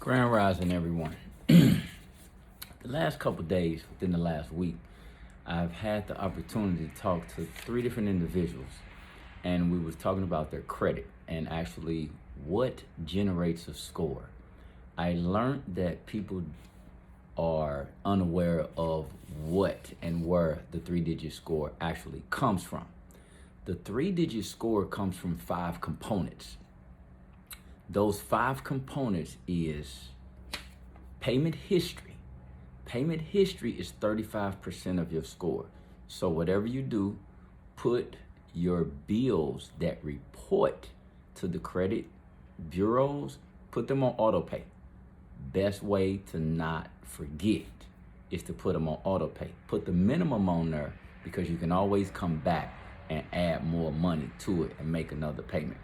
Grand Rising, everyone. The last couple days, within the last week, I've had the opportunity to talk to three different individuals, and we was talking about their credit and actually what generates a score. I learned that people are unaware of what and where the three-digit score actually comes from. The three-digit score comes from 5 components. Those 5 components is payment history. Payment history is 35% of your score. So whatever you do, put your bills that report to the credit bureaus, put them on auto pay. Best way to not forget is to put them on auto pay. Put the minimum on there because you can always come back and add more money to it and make another payment.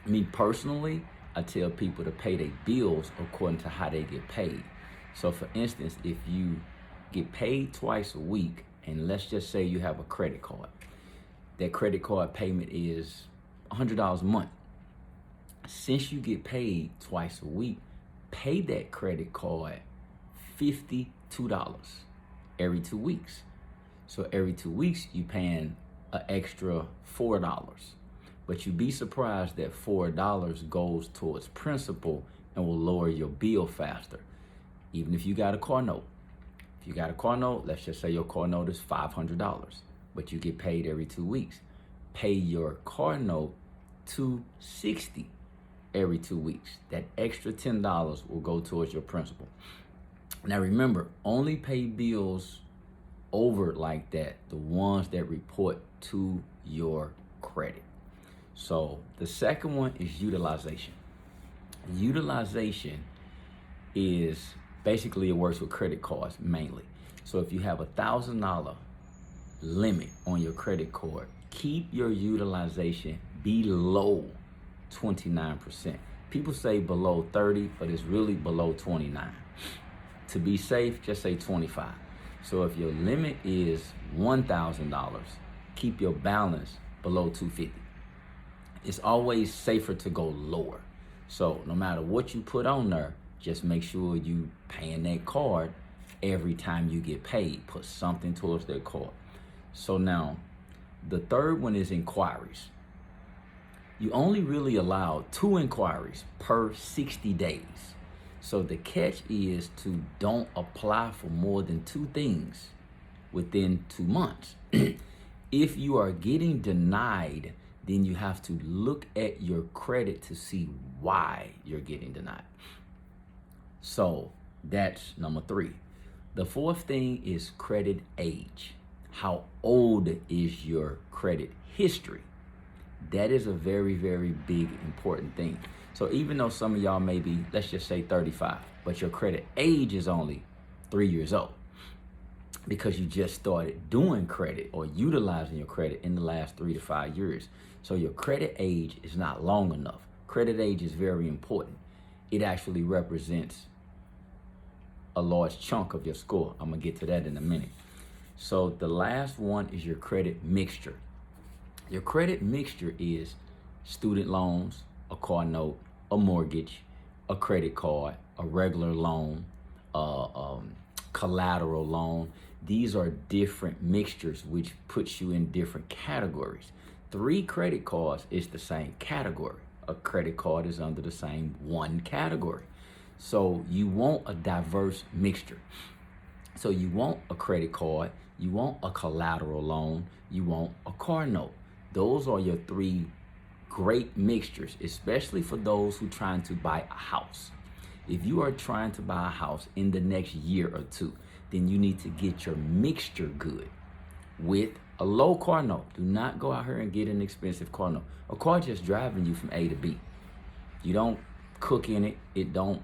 Me personally, I tell people to pay their bills according to how they get paid. So for instance, if you get paid twice a week, and let's just say you have a credit card, that credit card payment is $100 a month. Since you get paid twice a week, pay that credit card $52 every 2 weeks. So every 2 weeks, you paying an extra $4. But you'd be surprised that $4 goes towards principal and will lower your bill faster. Even if you got a car note. If you got a car note, let's just say your car note is $500, but you get paid every 2 weeks. Pay your car note $260 every 2 weeks. That extra $10 will go towards your principal. Now remember, only pay bills over like that, the ones that report to your credit. So the second one is utilization. Utilization is basically, it works with credit cards mainly. So if you have $1,000 limit on your credit card, keep your utilization below 29%. People say below 30, but it's really below 29. To be safe, just say 25. So if your limit is $1,000, keep your balance below $250. It's always safer to go lower. So no matter what you put on there, just make sure you paying that card every time you get paid. Put something towards that card. So now, the third one is inquiries. You only really allow 2 inquiries per 60 days. So the catch is to don't apply for more than 2 things within 2 months. If you are getting denied, then you have to look at your credit to see why you're getting denied. So that's number 3. The 4th thing is credit age. How old is your credit history? That is a very, very big, important thing. So even though some of y'all may be, let's just say 35, but your credit age is only 3 years old because you just started doing credit or utilizing your credit in the last 3 to 5 years. So your credit age is not long enough. Credit age is very important. It actually represents a large chunk of your score. I'm gonna get to that in a minute. So the last one is your credit mixture. Your credit mixture is student loans, a car note, a mortgage, a credit card, a regular loan, collateral loan. These are different mixtures which puts you in different categories. 3 credit cards is the same category. A credit card is under the same one category. So you want a diverse mixture. So you want a credit card, you want a collateral loan, you want a car note. Those are your 3 great mixtures, especially for those who are trying to buy a house. If you are trying to buy a house in the next year or 2, then you need to get your mixture good with a low car note. Do not go out here and get an expensive car note. A car just driving you from A to B. You don't cook in it. It don't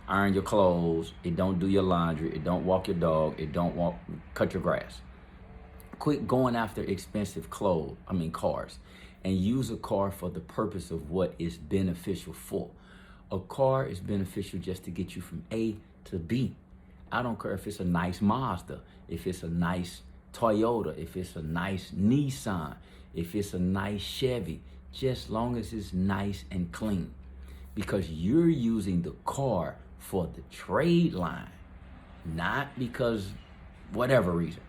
iron your clothes. It don't do your laundry. It don't walk your dog. It don't cut your grass. Quit going after expensive cars, and use a car for the purpose of what is beneficial for. A car is beneficial just to get you from A to B. I don't care if it's a nice Mazda, if it's a nice Toyota, if it's a nice Nissan, if it's a nice Chevy, just long as it's nice and clean. because you're using the car for the trade line, not because whatever reason.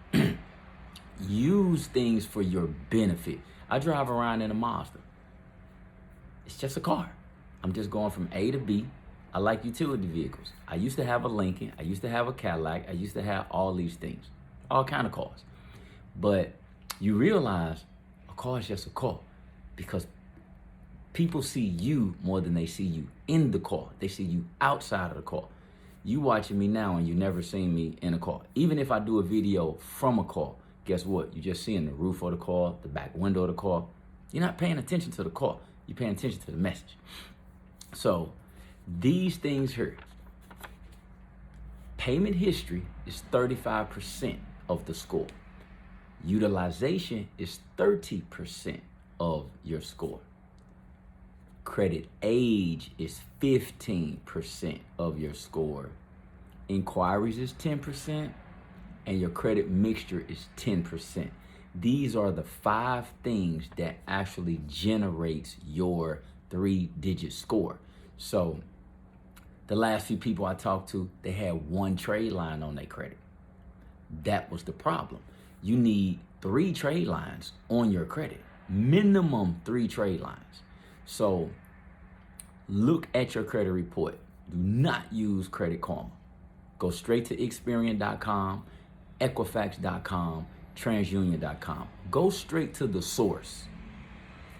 Use things for your benefit. I drive around in a Mazda. It's just a car. I'm just going from A to B. I like utility vehicles. I used to have a Lincoln. I used to have a Cadillac. I used to have all these things, all kind of cars. But you realize a car is just a car because people see you more than they see you in the car. They see you outside of the car. You watching me now and you never seen me in a car. Even if I do a video from a car, guess what? You're just seeing the roof of the car, the back window of the car. You're not paying attention to the car. You're paying attention to the message. So these things here, payment history is 35% of the score. Utilization is 30% of your score. Credit age is 15% of your score. Inquiries is 10%, and your credit mixture is 10%. These are the 5 things that actually generates your 3-digit score. So the last few people I talked to, they had 1 trade line on their credit. That was the problem. You need 3 trade lines on your credit, minimum 3 trade lines. So look at your credit report. Do not use Credit Karma. Go straight to Experian.com, Equifax.com, TransUnion.com. Go straight to the source.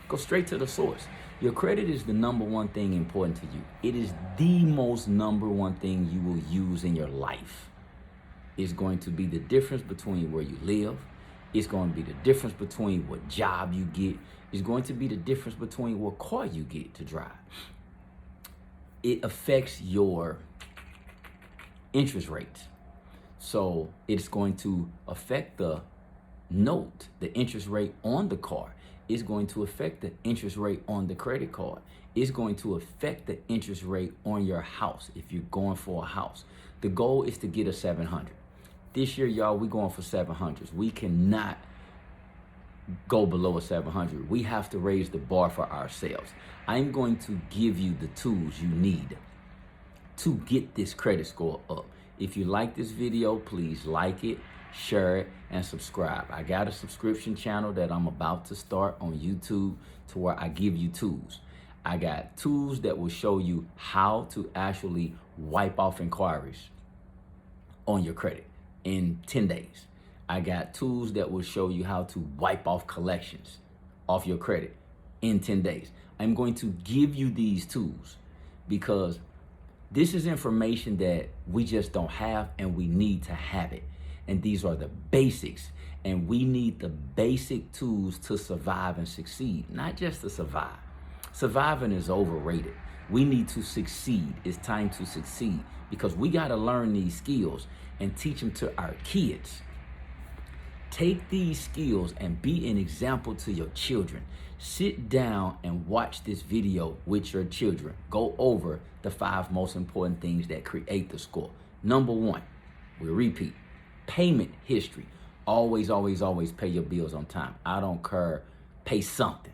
Go straight to the source. Your credit is the number one thing important to you. It is the most number one thing you will use in your life. It's going to be the difference between where you live. It's going to be the difference between what job you get. It's going to be the difference between what car you get to drive. It affects your interest rates. So it's going to affect the note, the interest rate on the car. It's going to affect the interest rate on the credit card. It's going to affect the interest rate on your house if you're going for a house. The goal is to get a 700. This year, y'all, we're going for 700s. We cannot go below a 700. We have to raise the bar for ourselves. I'm going to give you the tools you need to get this credit score up. If you like this video, please like it, share it, and subscribe. I got a subscription channel that I'm about to start on YouTube to where I give you tools. I got tools that will show you how to actually wipe off inquiries on your credit in 10 days. I got tools that will show you how to wipe off collections off your credit in 10 days. I'm going to give you these tools because this is information that we just don't have and we need to have it. And these are the basics. And we need the basic tools to survive and succeed, not just to survive. Surviving is overrated. We need to succeed. It's time to succeed because we got to learn these skills and teach them to our kids. Take these skills and be an example to your children. Sit down and watch this video with your children. Go over the 5 most important things that create the score. Number 1, we'll repeat, payment history. Always, always, always pay your bills on time. I don't care, pay something.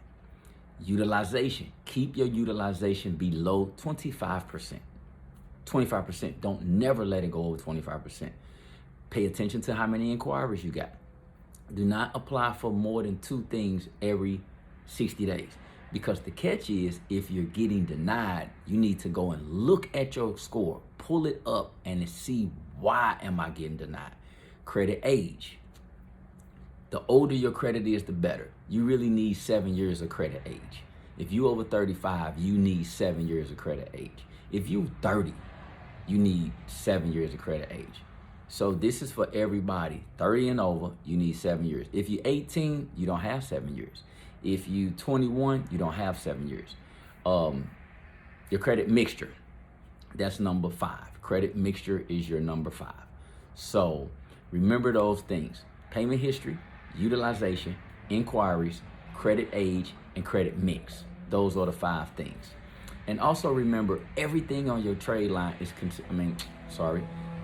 Utilization, keep your utilization below 25%. 25%, don't never let it go over 25%. Pay attention to how many inquiries you got. Do not apply for more than 2 things every 60 days. Because the catch is, if you're getting denied, you need to go and look at your score, pull it up and see why am I getting denied. Credit age. The older your credit is, the better. You really need 7 years of credit age. If you over 35, you need 7 years of credit age. If you 30, you need 7 years of credit age. So this is for everybody. 30 and over, you need 7 years. If you're 18, you don't have 7 years. If you 21, you don't have 7 years. Your credit mixture, that's number 5. Credit mixture is your number 5. So remember those things. Payment history, utilization, inquiries, credit age, and credit mix. Those are the 5 things. And also remember, everything on your trade line is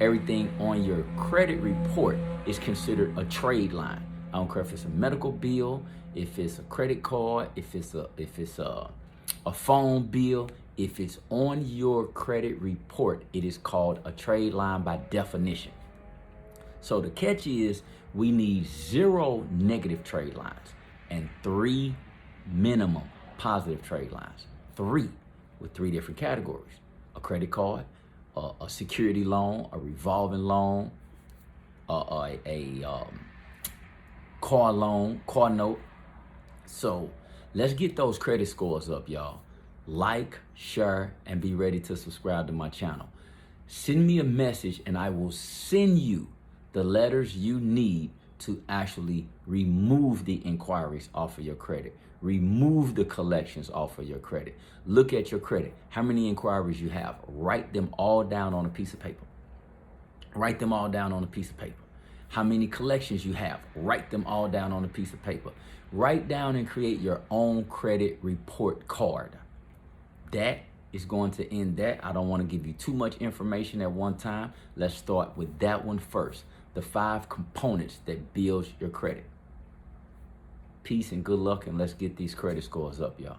everything on your credit report is considered a trade line. I don't care if it's a medical bill, if it's a credit card, if it's a phone bill, If it's on your credit report, it is called a trade line by definition. So the catch is we need 0 negative trade lines and 3 minimum positive trade lines. 3 with 3 different categories: a credit card, a security loan, a revolving loan, a car loan, car note. So let's get those credit scores up, y'all. Like, share, and be ready to subscribe to my channel. Send me a message and I will send you the letters you need to actually remove the inquiries off of your credit. Remove the collections off of your credit. Look at your credit. How many inquiries you have? Write them all down on a piece of paper. Write them all down on a piece of paper. How many collections you have? Write them all down on a piece of paper. Write down and create your own credit report card. That is going to end that. I don't want to give you too much information at one time. Let's start with that one first. The 5 components that builds your credit. Peace and good luck, and let's get these credit scores up, y'all.